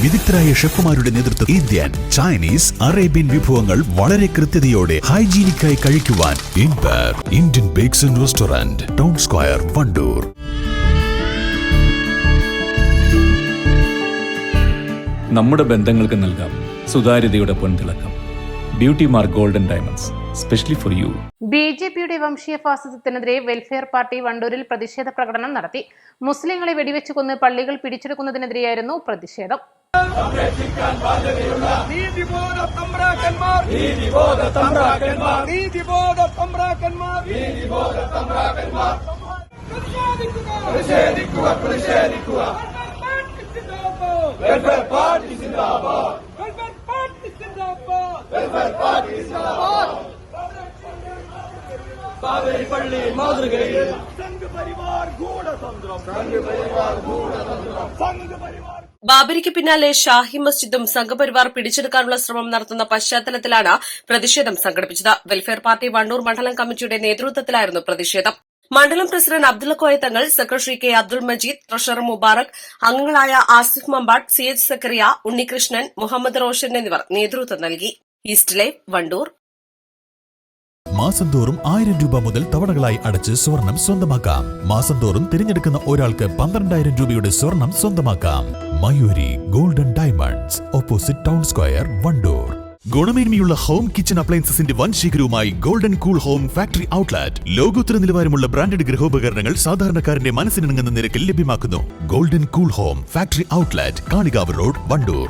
വിദഗ്ധരായ ഷെഫുമാരുടെ നേതൃത്വം Indian, Chinese, Arabian വിഭവങ്ങൾ വളരെ കൃത്യതയോടെ ഹൈജീനിക്കായി കഴിക്കുവാൻ Indian bakes and restaurant, town square, Wandoor. നമ്മുടെ ബന്ധങ്ങൾക്ക് നൽകാം സുതാര്യതയുടെ പൊൻതിളക്കം. Beauty mark golden diamonds, specially for you. ബിജെപിയുടെ വംശീയ ഫാസിസത്തിനെതിരെ വെൽഫെയർ പാർട്ടി വണ്ടൂരിൽ പ്രതിഷേധ പ്രകടനം നടത്തി. മുസ്ലിങ്ങളെ വെടിവെച്ചു കൊന്ന് പള്ളികൾ പിടിച്ചെടുക്കുന്നതിനെതിരെയായിരുന്നു പ്രതിഷേധം. ബാബരിക്ക് പിന്നാലെ ഷാഹി മസ്ജിദും സംഘപരിവാർ പിടിച്ചെടുക്കാനുള്ള ശ്രമം നടത്തുന്ന പശ്ചാത്തലത്തിലാണ് പ്രതിഷേധം സംഘടിപ്പിച്ചത്. വെൽഫെയർ പാർട്ടി വണ്ടൂർ മണ്ഡലം കമ്മിറ്റിയുടെ നേതൃത്വത്തിലായിരുന്നു പ്രതിഷേധം. മണ്ഡലം president Abdulla Koya Thangal, secretary K Abdul Majeed, treasurer Mubarak, അംഗങ്ങളായ ആസിഫ് മമ്പാട്, CH സക്കറിയ, ഉണ്ണികൃഷ്ണൻ, മുഹമ്മദ് റോഷൻ എന്നിവർ നേതൃത്വം നൽകി. East live, Wandoor. മാസം തോറും 1000 രൂപ മുതൽ തവണകളായി അടച്ച് സ്വർണം സ്വന്തമാക്കാം. മാസം തോറും തിരഞ്ഞെടുക്കുന്ന ഒരാൾക്ക് 12,000 രൂപയുടെ സ്വർണം സ്വന്തമാക്കാം. Mayuri golden diamonds, opposite town square, Wandoor. ഗുണമേന്മയുള്ള ഹോം കിച്ചൺ അപ്ലയൻസസിന്റെ വൻ ശേഖരവുമായി golden cool home factory outlet. ലോകോത്തര നിലവാരമുള്ള ബ്രാൻഡഡ് ഗൃഹോപകരണങ്ങൾ സാധാരണക്കാരന്റെ മനസ്സിനിണങ്ങുന്ന നിരക്കിൽ ലഭ്യമാക്കുന്നു. Golden cool home factory outlet, Kalikavu road, Wandoor.